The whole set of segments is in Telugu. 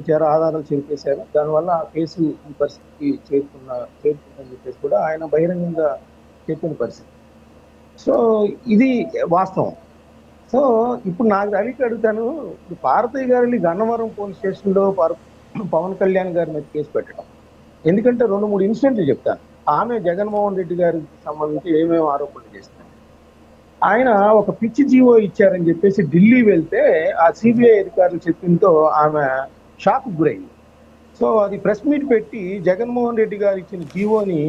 చేశారు, ఆధారాలు చెరిపేశారు. దానివల్ల ఆ కేసు ఈ పరిస్థితికి చేరుకుందని చెప్పేసి కూడా ఆయన బహిరంగంగా చెప్పిన పరిస్థితి. సో ఇది వాస్తవం. సో ఇప్పుడు నాకు రవికి అడుగుతాను, ఇప్పుడు పార్వతయ్య గారిని గన్నవరం పోలీస్ స్టేషన్‌లో పవన్ కళ్యాణ్ గారి మీద కేసు పెట్టడం. ఎందుకంటే 2, 3 ఇన్సిడెంట్లు చెప్తాను. ఆమె జగన్మోహన్ రెడ్డి గారికి సంబంధించి ఏమేమి ఆరోపణలు చేసింది. ఆయన ఒక పిచ్చి జీవో ఇచ్చారని చెప్పేసి ఢిల్లీ వెళ్తే ఆ సిబిఐ అధికారులు చెప్పింతో ఆమె షాక్‌కి గురైంది. సో అది ప్రెస్ మీట్ పెట్టి జగన్మోహన్ రెడ్డి గారు ఇచ్చిన జీవోని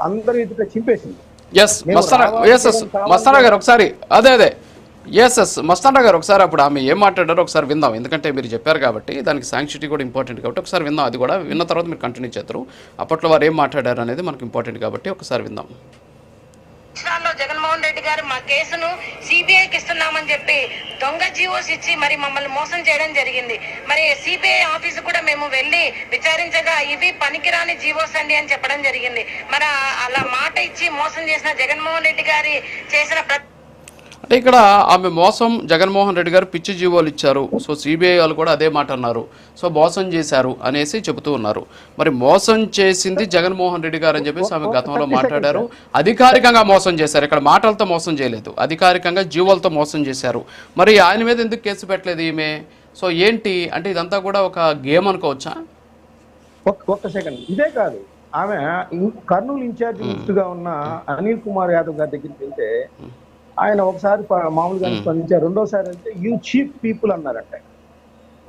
అందరి ఎదుట చింపేసింది. మస్తానా గారు ఒకసారి అదే మస్తానా గారు ఒకసారి అప్పుడు ఆమె ఏం మాట్లాడారో ఒకసారి విందాం. ఎందుకంటే మీరు చెప్పారు కాబట్టి దానికి శాంక్సిటీ కూడా ఇంపార్టెంట్ కాబట్టి ఒకసారి విందాం. అది కూడా విన్న తర్వాత మీరు కంటిన్యూ చేస్తారు. అప్పట్లో వారు ఏం మాట్లాడారు అనేది మనకు ఇంపార్టెంట్ కాబట్టి ఒకసారి విందాం. జగన్మోహన్ రెడ్డి గారు మా కేసును సిబిఐకి ఇస్తున్నామని చెప్పి దొంగ జీవోస్ ఇచ్చి మరి మమ్మల్ని మోసం చేయడం జరిగింది. మరి సిబిఐ ఆఫీసు కూడా మేము వెళ్ళి విచారించగా ఇవి పనికిరాని జీవోస్ అండి అని చెప్పడం జరిగింది. మరి అలా మాట ఇచ్చి మోసం చేసిన జగన్మోహన్ రెడ్డి గారి చేసిన అంటే ఇక్కడ ఆమె మోసం, జగన్మోహన్ రెడ్డి గారు పిచ్చి జీవోలు ఇచ్చారు, సో సిబిఐ వాళ్ళు కూడా అదే మాట అన్నారు, సో మోసం చేశారు అనేసి చెబుతూ ఉన్నారు. మరి మోసం చేసింది జగన్మోహన్ రెడ్డి గారు అని చెప్పేసి ఆమె గతంలో మాట్లాడారు. అధికారికంగా మోసం చేశారు, ఇక్కడ మాటలతో మోసం చేయలేదు, అధికారికంగా జీవోలతో మోసం చేశారు. మరి ఆయన మీద ఎందుకు కేసు పెట్టలేదు ఈమె? సో ఏంటి అంటే ఇదంతా కూడా ఒక గేమ్ అనుకోవచ్చా? ఒక్క సెకండ్, ఇదే కాదు, ఆమె కర్నూలు ఇన్ఛార్జ్ మినిస్టర్గా ఉన్న అనిల్ కుమార్ యాదవ్ గారి దగ్గరికి వెళ్తే ఆయన ఒకసారి మామూలుగా స్పందించారు, రెండోసారి అంటే యూ చీప్ పీపుల్ అన్నారంట.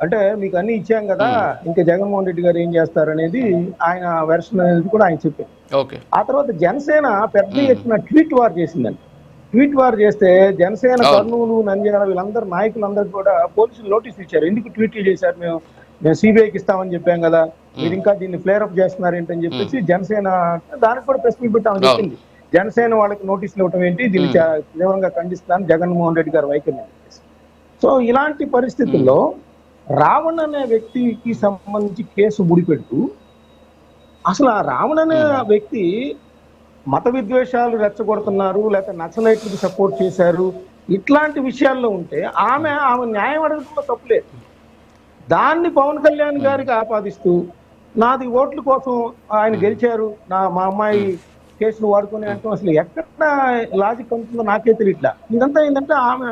అంటే మీకు అన్ని ఇచ్చాం కదా, ఇంకా జగన్మోహన్ రెడ్డి గారు ఏం చేస్తారు అనేది ఆయన వెర్షన్ అనేది కూడా ఆయన చెప్పారు. ఆ తర్వాత జనసేన పెద్ద ఎత్తున ట్వీట్ వార్ చేసిందండి. ట్వీట్ వార్ చేస్తే జనసేన కర్నూలు, నంద్యాల వీళ్ళందరూ నాయకులందరూ కూడా పోలీసులు నోటీసులు ఇచ్చారు. ఎందుకు ట్వీట్లు చేశారు, మేము సిబిఐకి ఇస్తామని చెప్పాం కదా, మీరు ఇంకా దీన్ని ఫ్లేర్ అప్ చేస్తున్నారు ఏంటని చెప్పేసి జనసేన దానికి కూడా ప్రెస్ మీట్ పెట్టామని చెప్పింది. జనసేన వాళ్ళకి నోటీసులు ఇవ్వటం ఏంటి, దీన్ని తీవ్రంగా ఖండిస్తాను జగన్మోహన్ రెడ్డి గారి వైఖరిని. సో ఇలాంటి పరిస్థితుల్లో రావణ్ అనే వ్యక్తికి సంబంధించి కేసు ముడిపెడుతూ అసలు ఆ రావణ్ అనే వ్యక్తి మత విద్వేషాలు రెచ్చగొడుతున్నారు, లేకపోతే నక్సలైట్లకు సపోర్ట్ చేశారు, ఇట్లాంటి విషయాల్లో ఉంటే ఆమె న్యాయం అడగడంలో తప్పులేదు. దాన్ని పవన్ కళ్యాణ్ గారికి ఆపాదిస్తూ నాది ఓట్ల కోసం ఆయన గెలిచారు, మా అమ్మాయి కేసులు వాడుకొని అంటే అసలు ఎక్కడ లాజిక్ ఉంటుందో నాకే తెలియట్లా. ఇదంతా ఏంటంటే ఆమె